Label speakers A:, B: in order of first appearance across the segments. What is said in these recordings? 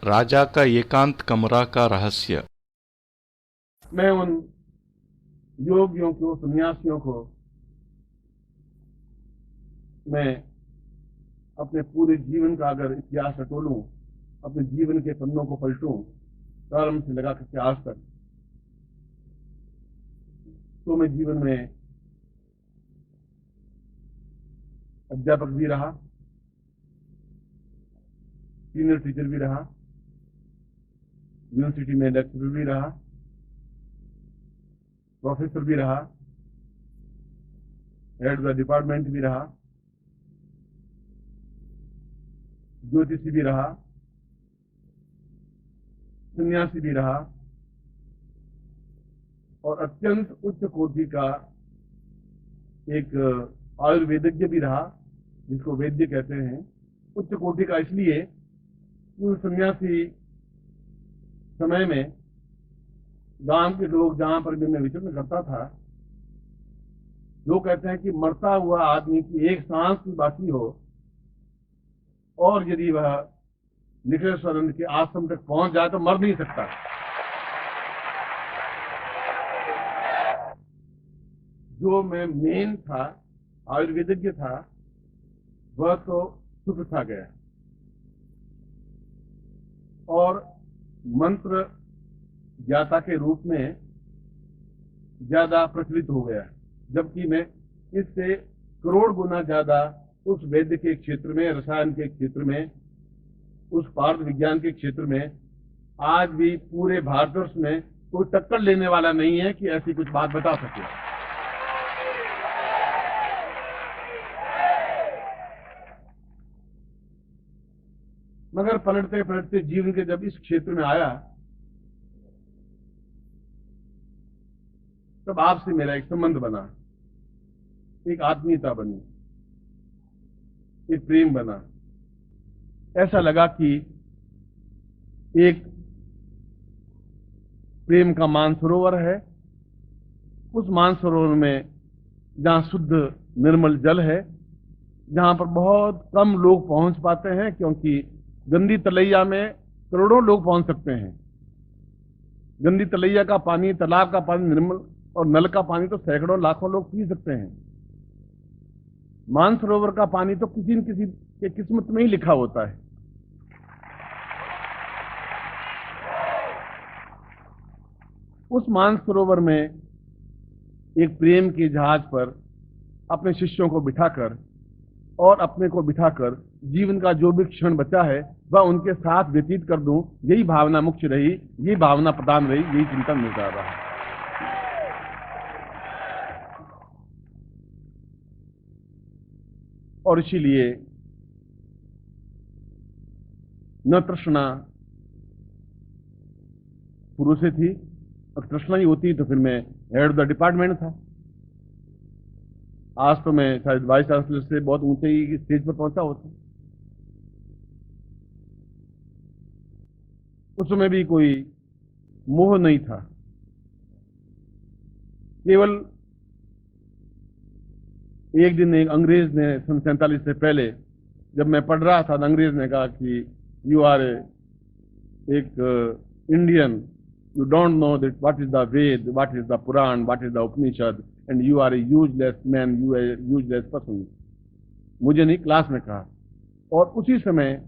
A: राजा का एकांत कमरा का रहस्य।
B: मैं उन योगियों को, सन्यासियों को मैं अपने पूरे जीवन का अगर इतिहास टटोलूं, अपने जीवन के पन्नों को पलटूं, प्रारंभ से लगा करके आज तक, तो मैं जीवन में अध्यापक भी रहा, सीनियर टीचर भी रहा, यूनिवर्सिटी में लेक्चरर भी रहा, प्रोफेसर भी रहा, हेड ऑफ द डिपार्टमेंट भी रहा, ज्योतिषी भी रहा, सन्यासी भी रहा, और अत्यंत उच्च कोटि का एक आयुर्वेदज्ञ भी रहा, जिसको वैद्य कहते हैं। उच्च कोटि का इसलिए कि उस सन्यासी समय में गांव के लोग, जहां पर भी मैं विचरण करता था, लोग कहते हैं कि मरता हुआ आदमी की एक सांस भी बाकी हो और यदि वह निखिलेश्वरानंद के आश्रम तक पहुंच जाए तो मर नहीं सकता। जो मैं मेन था, आयुर्वेदज्ञ था, वह तो छुप सा गया और मंत्र ज्ञाता के रूप में ज्यादा प्रचलित हो गया, जबकि मैं इससे करोड़ गुना ज्यादा उस वैद्य के क्षेत्र में, रसायन के क्षेत्र में, उस पार्थ विज्ञान के क्षेत्र में आज भी पूरे भारतवर्ष में कोई टक्कर लेने वाला नहीं है कि ऐसी कुछ बात बता सके। मगर पलटते पलटते जीवन के जब इस क्षेत्र में आया, तब आपसे मेरा एक संबंध बना, एक आत्मीयता बनी, एक प्रेम बना। ऐसा लगा कि एक प्रेम का मानसरोवर है, उस मानसरोवर में जहां शुद्ध निर्मल जल है, जहां पर बहुत कम लोग पहुंच पाते हैं, क्योंकि गंदी तलैया में करोड़ों लोग पहुंच सकते हैं। गंदी तलैया का पानी, तालाब का पानी निर्मल, और नल का पानी तो सैकड़ों लाखों लोग पी सकते हैं। मानसरोवर का पानी तो किसी न किसी के किस्मत में ही लिखा होता है। उस मानसरोवर में एक प्रेम के जहाज पर अपने शिष्यों को बिठाकर और अपने को बिठाकर जीवन का जो भी क्षण बचा है वह उनके साथ व्यतीत कर दूं, यही भावना मुख्य रही, यही भावना प्रधान रही, यही चिंतन मिल रहा है। और इसीलिए न तृष्णा शुरू से थी, और तृष्णा ही होती तो फिर मैं हेड ऑफ द डिपार्टमेंट था। आज तो मैं शायद वाइस चांसलर से बहुत ऊंचे ही स्टेज पर पहुंचा होता। उस समय भी कोई मोह नहीं था, केवल एक दिन एक अंग्रेज ने सन 47 से पहले जब मैं पढ़ रहा था, अंग्रेज ने कहा कि यू आर एक Indian, you don't know that what is the Veda, what is the Purana, what is the Upanishad, and you are a useless man, you are useless person. मुझे नहीं, क्लास में कहा। और उसी समय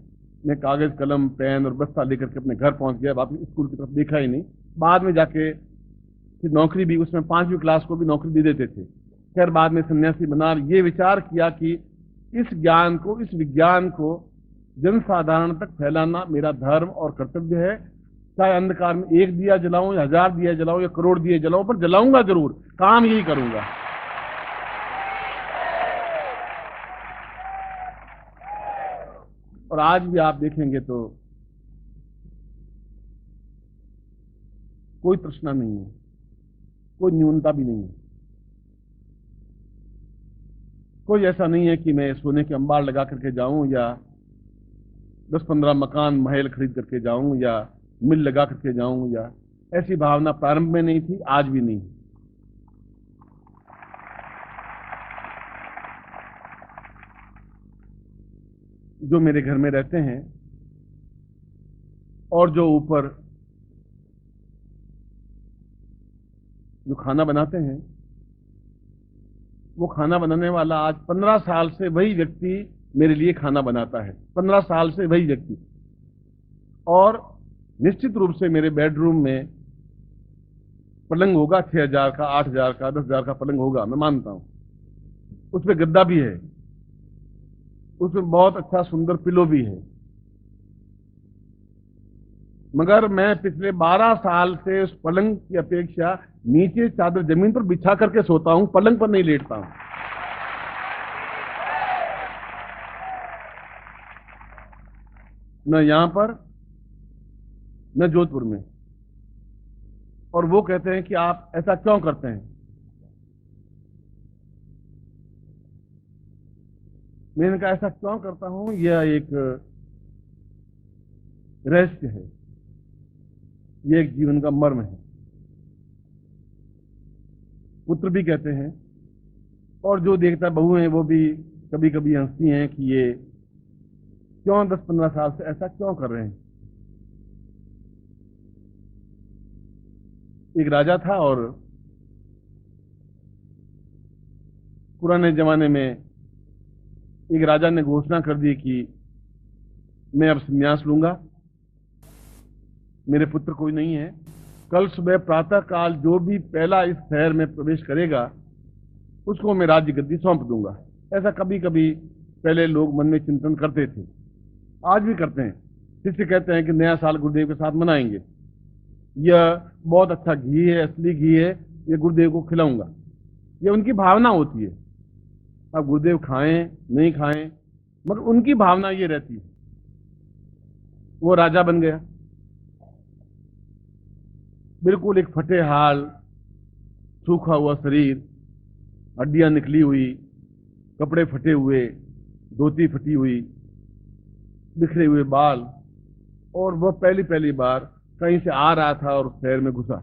B: मैं कागज, कलम, पेन और बस्ता लेकर के अपने घर पहुंच गया, वापस स्कूल की तरफ देखा ही नहीं। बाद में जाके फिर नौकरी भी, उसमें 5वीं क्लास को भी नौकरी दे देते थे। खैर बाद में सन्यासी बना, ये विचार किया कि इस ज्ञान को, इस विज्ञान को जनसाधारण तक फैलाना मेरा धर्म और कर्तव्य है। चाहे अंधकार में एक दिया जलाऊं या 1000 दिया जलाऊं या करोड़ दिए जलाऊं, पर जलाऊंगा जरूर, काम यही करूंगा। और आज भी आप देखेंगे तो कोई तृष्णा नहीं है, कोई न्यूनता भी नहीं है। कोई ऐसा नहीं है कि मैं सोने के अंबार लगा करके जाऊं, या 10-15 मकान महल खरीद करके जाऊं, या मिल लगा करके जाऊं, या ऐसी भावना प्रारंभ में नहीं थी, आज भी नहीं। जो मेरे घर में रहते हैं और जो ऊपर जो खाना बनाते हैं, वो खाना बनाने वाला आज 15 साल से वही व्यक्ति मेरे लिए खाना बनाता है। 15 साल से वही व्यक्ति। और निश्चित रूप से मेरे बेडरूम में पलंग होगा 6,000 का, 8,000 का, 10,000 का पलंग होगा, मैं मानता हूं। उसमें गद्दा भी है, उसमें बहुत अच्छा सुंदर पिलो भी है। मगर मैं पिछले 12 साल से उस पलंग की अपेक्षा नीचे चादर जमीन पर बिछा करके सोता हूं, पलंग पर नहीं लेटता हूं। न यहां पर न जोधपुर में। और वो कहते हैं कि आप ऐसा क्यों करते हैं। मैंने कहा ऐसा क्यों करता हूं, यह एक रहस्य है, यह एक जीवन का मर्म है। पुत्र भी कहते हैं और जो देखता बहू हैं वो भी कभी कभी हंसती हैं कि ये क्यों 10-15 साल से ऐसा क्यों कर रहे हैं। एक राजा था और पुराने जमाने में एक राजा ने घोषणा कर दी कि मैं अब संन्यास लूंगा, मेरे पुत्र कोई नहीं है। कल सुबह प्रातः काल जो भी पहला इस शहर में प्रवेश करेगा उसको मैं राज्य गद्दी सौंप दूंगा। ऐसा कभी कभी पहले लोग मन में चिंतन करते थे, आज भी करते हैं। शिष्य कहते हैं कि नया साल गुरुदेव के साथ मनाएंगे, यह बहुत अच्छा घी है, असली घी है, ये गुरुदेव को खिलाऊंगा। ये उनकी भावना होती है। अब गुरुदेव खाएं नहीं खाएं, मगर उनकी भावना ये रहती है। वो राजा बन गया, बिल्कुल एक फटे हाल, सूखा हुआ शरीर, हड्डियां निकली हुई, कपड़े फटे हुए, धोती फटी हुई, बिखरे हुए बाल। और वह पहली पहली बार कहीं से आ रहा था और शहर में घुसा।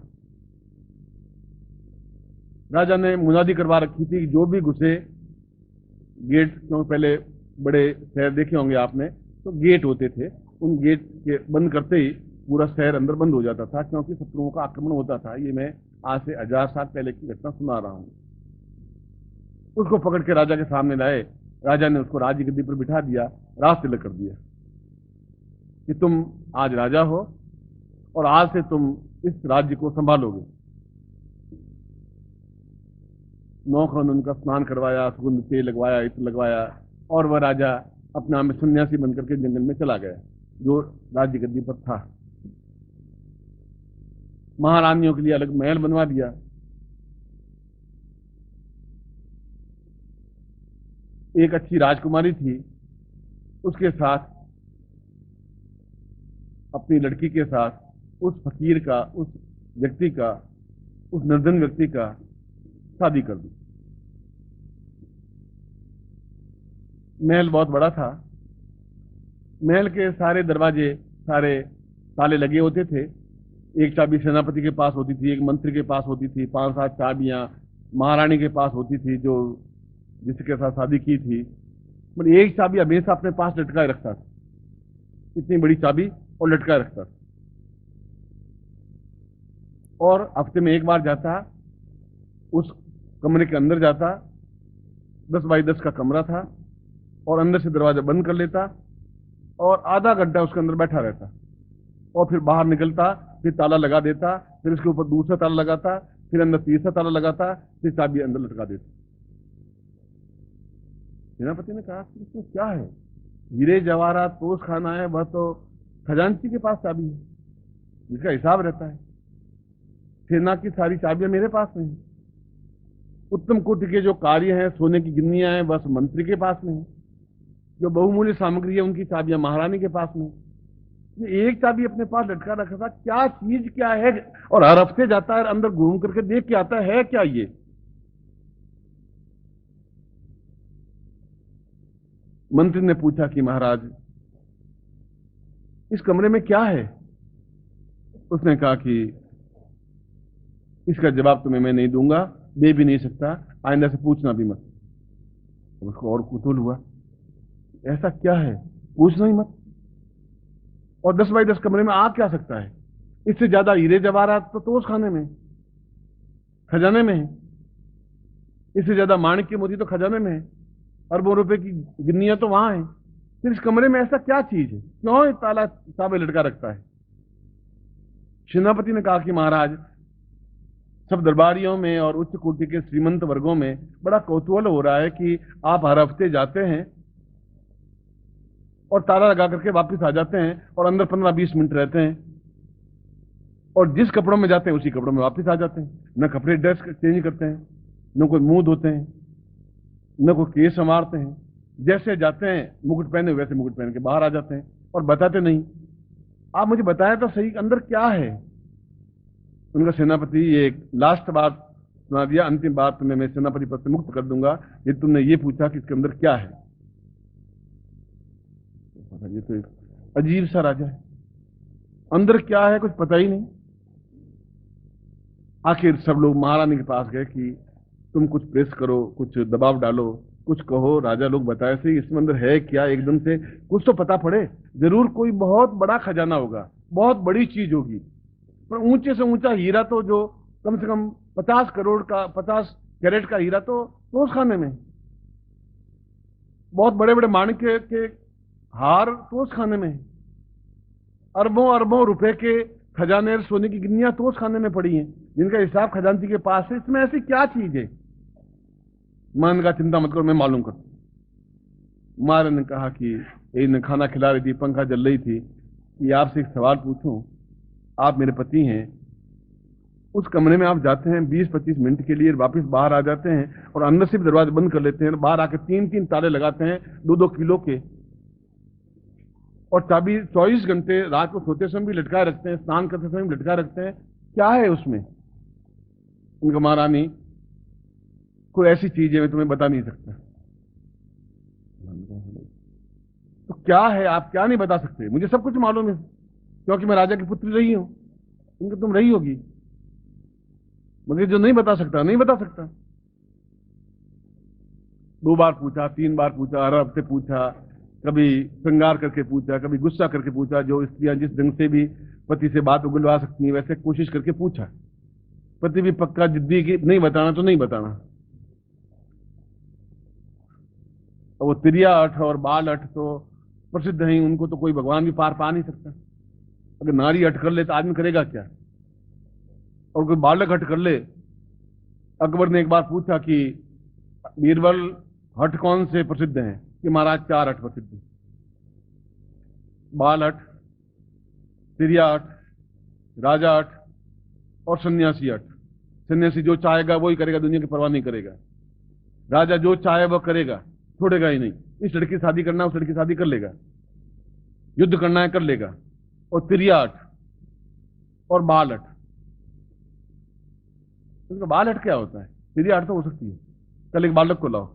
B: राजा ने मुनादी करवा रखी थी कि जो भी घुसे, गेट, क्योंकि पहले बड़े शहर देखे होंगे आपने, तो गेट होते थे, उन गेट के बंद करते ही पूरा शहर अंदर बंद हो जाता था, क्योंकि शत्रुओं का आक्रमण होता था। ये मैं आज से 1000 साल पहले की घटना सुना रहा हूं। उसको पकड़ के राजा के सामने लाए। राजा ने उसको राज गद्दी पर बिठा दिया, राज तिलक कर दिया कि तुम आज राजा हो और आज से तुम इस राज्य को संभालोगे। नौखन उनका स्नान करवाया, सुगंध तेल लगवाया, इत्र लगवाया, और वह राजा अपना में सन्यासी बनकर के जंगल में चला गया जो राज्य गद्दी पर था। महारानियों के लिए अलग महल बनवा दिया। एक अच्छी राजकुमारी थी, उसके साथ, अपनी लड़की के साथ उस फकीर का, उस व्यक्ति का, उस निर्धन व्यक्ति का शादी कर दी। महल बहुत बड़ा था। महल के सारे दरवाजे, सारे ताले लगे होते थे। एक चाबी सेनापति के पास होती थी, एक मंत्री के पास होती थी, 5-7 चाबियां महारानी के पास होती थी जो जिसके साथ शादी की थी। मतलब एक चाबी हमेशा अपने पास लटकाए रखता था, इतनी बड़ी चाबी, और लटकाए रखता था। और हफ्ते में एक बार जाता, उस कमरे के अंदर जाता, 10 बाई 10 का कमरा था, और अंदर से दरवाजा बंद कर लेता और आधा घंटा उसके अंदर बैठा रहता, और फिर बाहर निकलता, फिर ताला लगा देता, फिर उसके ऊपर दूसरा ताला लगाता, फिर अंदर तीसरा ताला लगाता, फिर चाबी अंदर लटका देता। सेनापति ने कहा कि इसमें क्या है, हीरे जवाहरात तोश खाना है, वह तो खजांची के पास चाबी है जिसका हिसाब रहता है। सेना की सारी चाबियां मेरे पास नहीं। उत्तम कोटि के जो कार्य हैं, सोने की गिन्नियां हैं, बस मंत्री के पास नहीं। जो बहुमूल्य सामग्री है उनकी चाबियां महारानी के पास नहीं। ये एक चाबी अपने पास लटका रखा था, क्या चीज क्या है। और हर हफ्ते जाता है, अंदर घूम करके देख के आता है क्या ये। मंत्री ने पूछा कि महाराज इस कमरे में क्या है। उसने कहा कि इसका जवाब तुम्हें मैं नहीं दूंगा, दे भी नहीं सकता, आइंदा से पूछना भी मत। उसको और कुतूहल हुआ, ऐसा क्या है, पूछना ही मत। और 10 बाई 10 कमरे में आ क्या सकता है? इससे ज्यादा हीरे जवाहरात तो उस खाने में, खजाने में है। इससे ज्यादा माणिक्य मोती तो खजाने में है। अरबों रुपए की गिन्नियां तो वहां है। फिर इस कमरे में ऐसा क्या चीज है, क्यों ये ताला ताबे लटका रखता है? सेनापति ने कहा कि महाराज, सब दरबारियों में और उच्च कोटि के श्रीमंत वर्गों में बड़ा कौतूहल हो रहा है कि आप हर हफ्ते जाते हैं और ताला लगा करके वापस आ जाते हैं और अंदर 15-20 मिनट रहते हैं, और जिस कपड़ों में जाते हैं उसी कपड़ों में वापस आ जाते हैं। न कपड़े ड्रेस चेंज करते हैं, न कोई मुंह धोते हैं, न कोई केस संवारते हैं। जैसे जाते हैं मुकुट पहने वैसे मुकुट पहन के बाहर आ जाते हैं और बताते नहीं। आप मुझे बताया तो सही, अंदर क्या है? उनका सेनापति ये एक लास्ट बात सुना दिया, अंतिम बात तुम्हें मैं सेनापति पद से मुक्त कर दूंगा, ये तुमने ये पूछा कि इसके अंदर क्या है। ये तो एक अजीब सा राजा है, अंदर क्या है कुछ पता ही नहीं। आखिर सब लोग महारानी के पास गए कि तुम कुछ प्रेस करो, कुछ दबाव डालो, कुछ कहो। राजा लोग बताए सही इसमें अंदर है क्या, एकदम से कुछ तो पता पड़े। जरूर कोई बहुत बड़ा खजाना होगा, बहुत बड़ी चीज होगी, पर ऊंचे से ऊंचा हीरा तो जो कम से कम 50 करोड़ का, 50 कैरेट का हीरा तो उस खाने में। बहुत बड़े बड़े माणिक्य के हार तो उस खाने में। अरबों अरबों रुपए के खजाने और सोने की गिन्नियां तो उस खाने में पड़ी हैं, जिनका हिसाब खजांची के पास है। इसमें ऐसी क्या चीज है? मान का चिंता मत करो, मैं मालूम करता। महाराज ने कहा कि एक खाना खिला रही थी, पंखा जल रही थी, कि आपसे एक सवाल पूछूं। आप मेरे पति हैं, उस कमरे में आप जाते हैं 20-25 मिनट के लिए, वापस बाहर आ जाते हैं और अंदर से भी दरवाजे बंद कर लेते हैं, बाहर आके 3-3 ताले लगाते हैं 2-2 किलो के, और चाबी 24 घंटे रात को सोते समय भी लटकाए रखते हैं, स्नान करते समय भी लटकाए रखते हैं। क्या है उसमें? उनका महारानी, कोई ऐसी चीज है मैं तुम्हें बता नहीं सकता। तो क्या है, आप क्या नहीं बता सकते? मुझे सब कुछ मालूम है, क्योंकि मैं राजा की पुत्री रही हूं। उनकी तुम रही होगी, मगर जो नहीं बता सकता नहीं बता सकता। 2 बार पूछा, 3 बार पूछा, हर हफ्ते पूछा, कभी श्रृंगार करके पूछा, कभी गुस्सा करके पूछा, जो स्त्रियां जिस ढंग से भी पति से बात उगलवा सकती हैं वैसे कोशिश करके पूछा। पति भी पक्का जिद्दी की, नहीं बताना तो नहीं बताना। और वो तिरिया अठ और बाल अठ तो प्रसिद्ध हैं, उनको तो कोई भगवान भी पार पा नहीं सकता। अगर नारी अठ कर ले तो आदमी करेगा क्या? और कोई बालक हट कर ले। अकबर ने एक बार पूछा कि बीरबल, हट कौन से प्रसिद्ध हैं? कि महाराज 4 हट प्रसिद्ध हैं, बाल हट, तिरिया हट, राजा हट और सन्यासी हट। सन्यासी जो चाहेगा वही करेगा, दुनिया की परवाह नहीं करेगा। राजा जो चाहे वह करेगा, छोड़ेगा ही नहीं। इस लड़की से शादी करना है, उस लड़की से शादी कर लेगा, युद्ध करना है कर लेगा। और तिरिया हट और बाल हट। तो बाल हट क्या होता है? तिरिया हट तो हो सकती है, कल एक बालक को लाओ,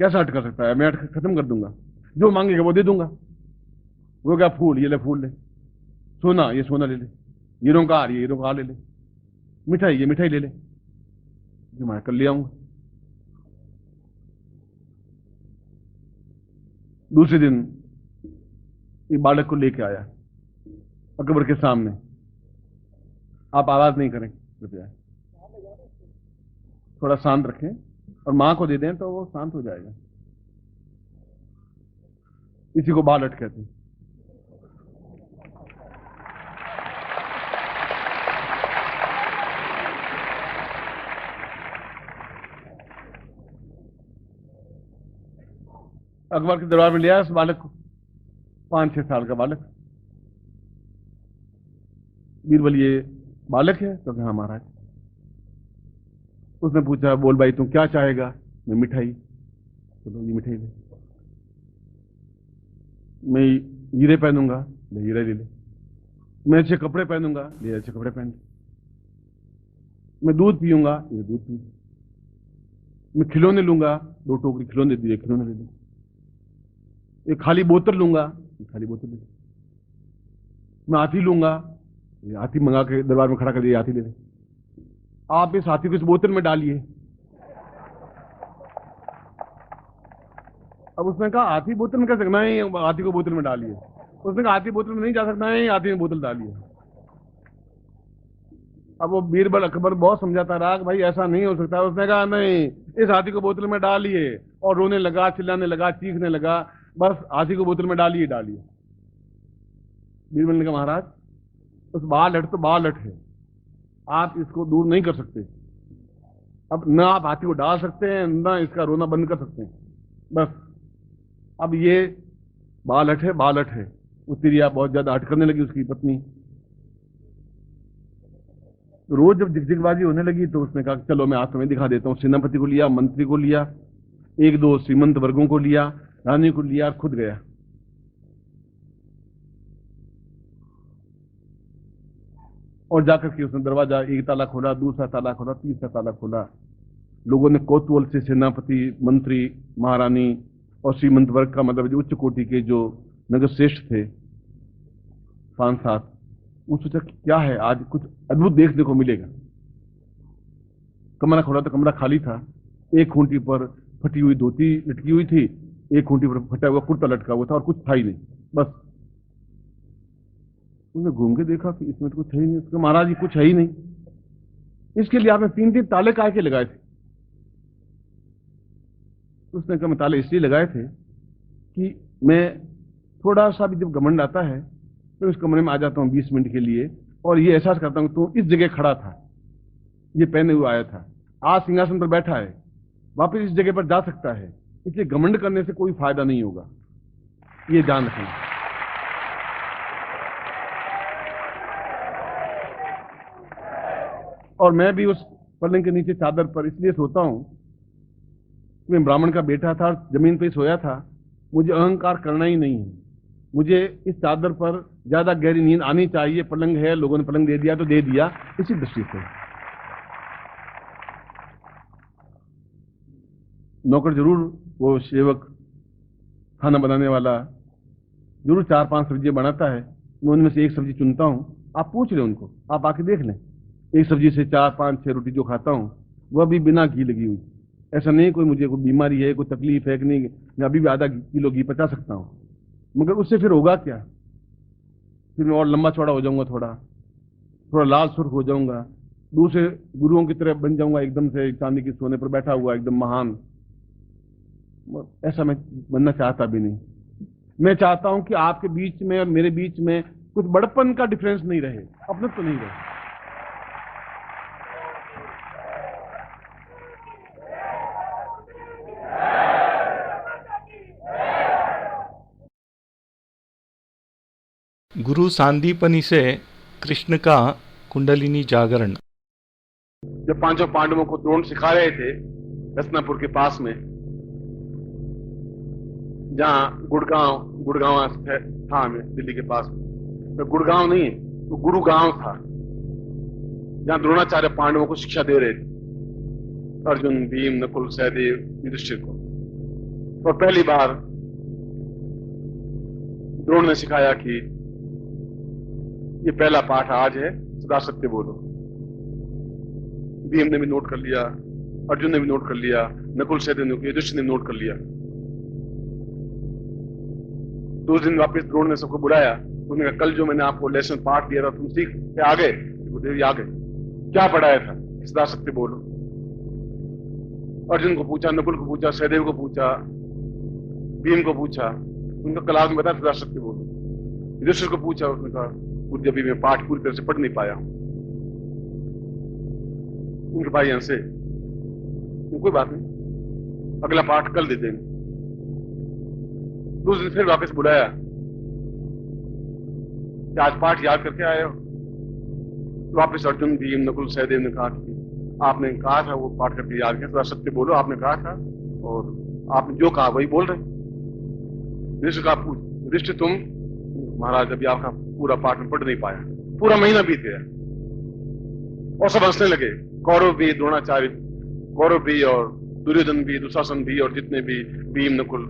B: कैसा हट कर सकता है? मैं हट खत्म कर दूंगा, जो मांगेगा वो दे दूंगा। वो क्या, फूल, ये ले फूल ले, सोना, ये सोना ले ले, हीरों का हार, ये हीरों का हार ले ले, मिठाई, ये मिठाई ले ले, जो मैं कल ले आऊंगा। दूसरे दिन एक बालक को लेके आया अकबर के सामने। आप आवाज नहीं करें कृपया, थोड़ा शांत रखें, और मां को दे दें तो वो शांत हो जाएगा। इसी को बालट कहते हैं। अकबर के दरबार में ले आया उस बालक को, 5-6 साल का बालक। बीरबल, ये बालक है? तो हाँ महाराज। उसने पूछा, बोल भाई तू क्या चाहेगा? मैं मिठाई। चलो ये मिठाई ले। मैं हीरे पहनूंगा, ले हीरे ले ले। मैं अच्छे कपड़े पहनूंगा, ले अच्छे कपड़े पहन। मैं दूध पीऊंगा, ये दूध पी। मैं खिलौने लूंगा, 2 टोकरी खिलौने दे दिए, खिलौने ले ले। एक खाली बोतल लूंगा, खाली बोतल ले ले। मैं हाथी लूंगा, ये हाथी मंगा के दरबार में खड़ा कर दिया, हाथी ले ले। आप इस हाथी को इस बोतल में डालिए। अब उसने कहा हाथी बोतल में कैसे? नहीं, हाथी को बोतल में डालिए। उसने कहा हाथी बोतल में नहीं जा सकता, नहीं हाथी में बोतल डालिए। अब वो बीरबल अकबर बहुत समझाता रहा कि भाई ऐसा नहीं हो सकता। उसने कहा नहीं, इस हाथी को बोतल में डालिए, और रोने लगा, चिल्लाने लगा, चीखने लगा, बस हाथी को बोतल में डालिए डालिए। बीरबल ने कहा महाराज, उस बाल हट तो बाल हट है, आप इसको दूर नहीं कर सकते। अब न आप हाथी को डाल सकते हैं, न इसका रोना बंद कर सकते हैं, बस अब ये बालट है, बालट है। उत्तरिया बहुत ज्यादा हट करने लगी उसकी पत्नी। रोज जब झिकझिकबाजी होने लगी तो उसने कहा चलो मैं आज तुम्हें दिखा देता हूं। सेनापति को लिया, मंत्री को लिया, एक दो श्रीमंत वर्गों को लिया, रानी को लिया, और खुद गया। और जाकर के उसने दरवाजा एक ताला खोला, दूसरा ताला खोला, तीसरा ताला खोला। लोगों ने कौतूहल से सेनापति, मंत्री, महारानी और श्रीमंत वर्ग का, मतलब जो उच्च कोटि के जो नगर श्रेष्ठ थे 5-7, वो सोचा कि क्या है आज, कुछ अद्भुत देखने को मिलेगा। कमरा खोला तो कमरा खाली था। एक खूंटी पर फटी हुई धोती लटकी हुई थी, एक खूंटी पर फटा हुआ कुर्ता लटका हुआ था, और कुछ था ही नहीं, बस। उसने घूम के देखा कि इसमें तो कुछ है ही नहीं। उसका महाराज जी कुछ है ही नहीं, इसके लिए आपने 3-3 ताले काहे के लगाए थे? उसने कहा मैं ताले इसलिए लगाए थे कि मैं थोड़ा सा भी जब घमंड आता है तो इस कमरे में आ जाता हूं 20 मिनट के लिए, और ये एहसास करता हूं तो इस जगह खड़ा था, ये पहने हुए आया था, आज सिंहासन पर बैठा है, वापस इस जगह पर जा सकता है, इसलिए घमंड करने से कोई फायदा नहीं होगा, ये जान रखना। और मैं भी उस पलंग के नीचे चादर पर इसलिए सोता हूं, मैं ब्राह्मण का बेटा था, जमीन पे सोया था, मुझे अहंकार करना ही नहीं है। मुझे इस चादर पर ज्यादा गहरी नींद आनी चाहिए। पलंग है, लोगों ने पलंग दे दिया तो दे दिया, इसी दृष्टि से। नौकर जरूर, वो सेवक, खाना बनाने वाला जरूर 4-5 सब्जियां बनाता है, मैं उनमें से एक सब्जी चुनता हूं। आप पूछ लें उनको, आप आके देख लें, एक सब्जी से 4-5-6 रोटी जो खाता हूं वह भी बिना घी लगी हुई। ऐसा नहीं कोई मुझे कोई बीमारी है, कोई तकलीफ है कि नहीं, मैं अभी भी आधा किलो घी पचा सकता हूं, मगर उससे फिर होगा क्या? फिर मैं और लंबा चौड़ा हो जाऊंगा, थोड़ा थोड़ा लाल सुर्ख हो जाऊंगा, दूसरे गुरुओं की तरह बन जाऊंगा, एकदम से चांदी के सोने पर बैठा हुआ एकदम महान। ऐसा मैं बनना चाहता भी नहीं। मैं चाहता हूं कि आपके बीच में और मेरे बीच में कुछ बड़पन का डिफरेंस नहीं रहे, अपने तो नहीं रहे।
A: गुरु सांदीपनि से कृष्ण का कुंडलिनी जागरण।
B: जब 5 पांडवों को द्रोण सिखा रहे थे रत्नापुर के पास में, जहां गुड़गांव था, में दिल्ली के पास में, तो गुड़गांव नहीं, तो गुरुगांव था, जहां द्रोणाचार्य पांडवों को शिक्षा दे रहे थे, अर्जुन, भीम, नकुल, सहदेव, युधिष्ठिर को। और पहली बार द्रोण ने सिखाया कि ये पहला पाठ आज है, सदा सत्य बोलो। भीम ने भी नोट कर लिया, अर्जुन ने भी नोट कर लिया, नकुल, सहदेव ने, युधिष्ठिर ने नोट कर लिया। तो उस दिन वापस द्रोण ने सबको बुलाया, उन्होंने कहा कल जो मैंने आपको लेसन पाठ दिया था तुम सीख के आ गए? गुरुदेव आ गए। क्या पढ़ाया था? सदा सत्य बोलो। अर्जुन को पूछा, नकुल को पूछा, सहदेव को पूछा, भीम को पूछा, उनका क्लास में बताया सदा सत्य बोलो। युधिष्ठिर को पूछा, उसने कहा गुरुदेव अभी मैं पाठ पूरी तरह से पढ़ नहीं पाया हूं। उनके भाई यहां से, कोई बात नहीं, अगला पाठ कल दे देंगे। दूसरे दिन फिर वापस बुलाया कि आज पाठ याद करके आए हो? तो वापस अर्जुन, भीम, नकुल, सहदेव ने कहा कि आपने कहा था वो पाठ करके याद किया, थोड़ा सत्य बोलो, आपने कहा था और आपने जो कहा वही बोल रहे। युधिष्ठिर तुम महाराज अभी आपका पूरा पाठ में पढ़ नहीं पाया, पूरा महीना बीत गया। और सब हंसने लगे, कौरव भी, द्रोणाचार्य, कौरव भी और दुर्योधन भी, दुशासन भी और जितने भी, भीम, नकुल।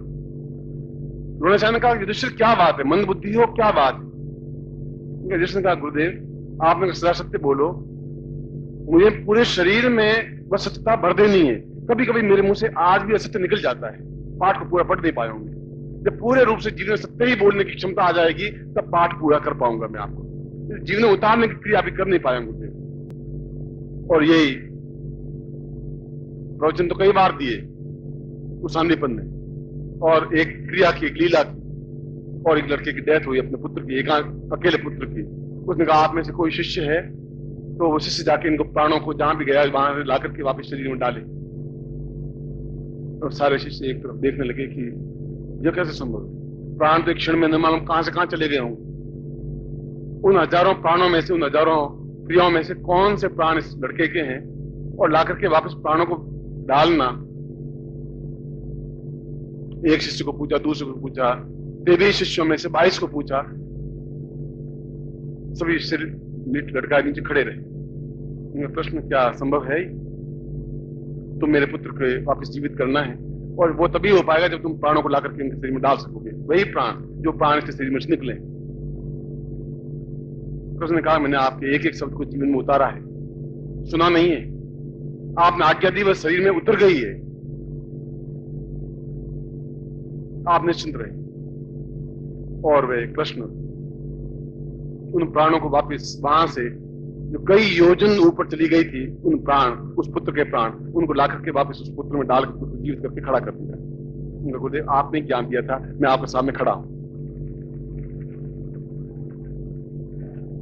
B: द्रोणाचार्य ने कहा युधिष्ठिर क्या बात है, मंद बुद्धि हो, क्या बात है? युधिष्ठिर ने कहा गुरुदेव आपने सदा सत्य बोलो, मुझे पूरे शरीर में बस सत्यता भर देनी है, कभी कभी मेरे मुंह से आज भी असत्य निकल जाता है, पाठ को पूरा पढ़ नहीं पाए होंगे। जब पूरे रूप से जीवन में सत्य ही बोलने की क्षमता आ जाएगी तब पाठ पूरा कर पाऊंगा मैं आपको। जीवन में उतारने की क्रिया भी कर नहीं पाएंगे। और यही प्रवचन तो कई बार दिए उस सांदीपन ने, और एक क्रिया की, एक लीला की, और एक लड़के की डेथ हुई अपने पुत्र की, एक अकेले पुत्र की। उसने कहा आप में से कोई शिष्य है तो वो शिष्य जाके इनको प्राणों को जहां भी गया वहां ला करके वापस शरीर में डाले। और सारे शिष्य एक तरफ देखने लगे कि यह कैसे संभव है, प्राण तो एक क्षण में न मालूम कहां से कहां चले गए होंगे। उन हजारों प्राणों में से, उन हजारों क्रियाओं में से कौन से प्राण इस लड़के के हैं, और ला करके वापस प्राणों को डालना। एक शिष्य को पूछा, दूसरे को पूछा, 23 शिष्यों में से 22 को पूछा, सभी सिर लटका नीचे खड़े रहे। प्रश्न क्या संभव है? तुम मेरे पुत्र को वापस जीवित करना है, और वो तभी हो पाएगा जब तुम प्राणों को ला करके इनके शरीर में डाल सकोगे, वही प्राण जो प्राण इसके शरीर में से निकले। कृष्ण ने कहा मैंने आपके एक एक शब्द को जीवन में उतारा है, सुना नहीं है। आपने आज्ञा दी, वह शरीर में उतर गई है। आप निश्चिंत रहे। और वे कृष्ण उन प्राणों को वापस वहां से जो कई योजन ऊपर चली गई थी, उन प्राण, उस पुत्र के प्राण, उनको ला करके वापस उस पुत्र में डाल करके उसको जीवित करके खड़ा कर दिया। उनका गुरुदेव आपने ज्ञान दिया था, मैं आपके सामने खड़ा हूं।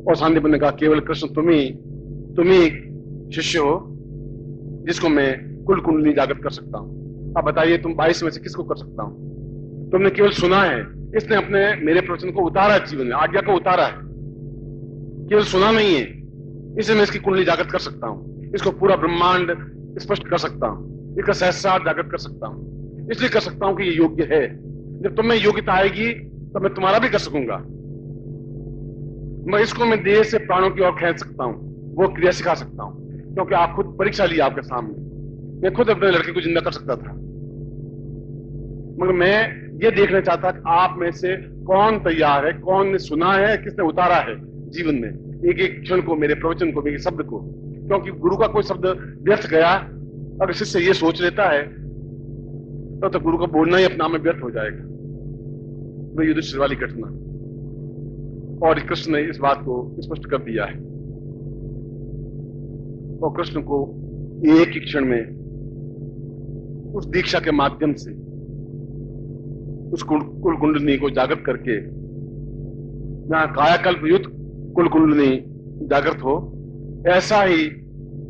B: और सांदीपन ने कहा केवल कृष्ण तुम ही शिष्य हो जिसको मैं कुल कुंडली जागृत कर सकता हूं। अब बताइए तुम 22 में से किसको कर सकता हूं? तुमने केवल सुना है, इसने अपने मेरे प्रवचन को उतारा है, जीवन में आज्ञा को उतारा है, केवल सुना नहीं है। इसे मैं इसकी कुंडली जागृत कर सकता हूं, इसको पूरा ब्रह्मांड स्पष्ट कर सकता हूं, इसका सहस्रार जागृत कर सकता हूं। इसलिए कर सकता हूं कि ये योग्य है। जब तुम में योग्यता आएगी तब मैं तुम्हारा भी कर सकूंगा। मैं देह से प्राणों की ओर खींच सकता हूं, वो क्रिया सिखा सकता हूं, क्योंकि आप खुद परीक्षा ली आपके सामने। मैं खुद अपने लड़के को जिंदा कर सकता था, मगर मैं ये देखना चाहता कि आप में से कौन तैयार है, कौन ने सुना है, किसने उतारा है जीवन में एक एक क्षण को, मेरे प्रवचन को, मेरे शब्द को। क्योंकि गुरु का कोई शब्द व्यर्थ गया, अगर शिष्य ये सोच लेता है तो गुरु का बोलना ही अपने आप में व्यर्थ हो जाएगा। वह युधिष्ठिर वाली घटना, और कृष्ण ने इस बात को स्पष्ट कर दिया है। और कृष्ण को एक ही क्षण में उस दीक्षा के माध्यम से उस कुल कुंडलिनी को जागृत करके, जहां कायाकल्प युद्ध कुल कुंडलिनी जागृत हो, ऐसा ही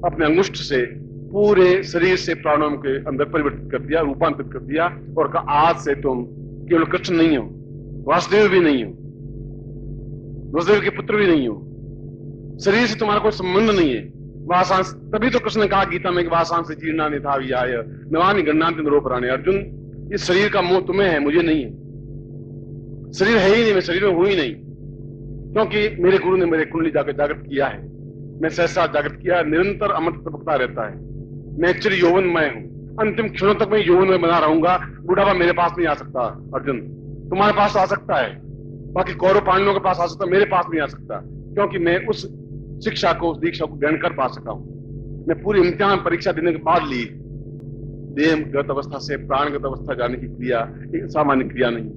B: अपने अंगुष्ठ से पूरे शरीर से प्राणों के अंदर परिवर्तित कर दिया, रूपांतरित कर दिया, और कहा आज से तुम केवल कृष्ण नहीं हो, वासुदेव भी नहीं हो, वसुदेव के पुत्र भी नहीं हो, शरीर से तुम्हारा कोई संबंध नहीं है। वासांस, तभी तो कृष्ण ने कहा गीता में कि वासांस जीर्णा निथा विहाय नवानि गणनान्ति नरोपराणे। अर्जुन, इस शरीर का मोह तुम्हें है, मुझे नहीं है। शरीर है ही नहीं, मैं शरीर में हूं ही नहीं, क्योंकि मेरे गुरु ने मेरे कुंडली जागृत किया है। मैं सहसा जागृत किया, निरंतर अमृत टपकता रहता है। मैं चिर यौवनमय हूं, अंतिम क्षणों तक मैं यौवनमय बना रहूंगा। बुढ़ापा मेरे पास नहीं आ सकता। अर्जुन, तुम्हारे पास आ सकता है, बाकी कौरव पांडवों के पास आ सकता, मेरे पास नहीं आ सकता, क्योंकि मैं उस शिक्षा को, उस दीक्षा को ग्रहण कर पा सका हूं। मैं पूरी इम्तिहान परीक्षा देने के बाद ली। देहगत अवस्था से प्राणगत अवस्था जाने की क्रिया एक सामान्य क्रिया नहीं।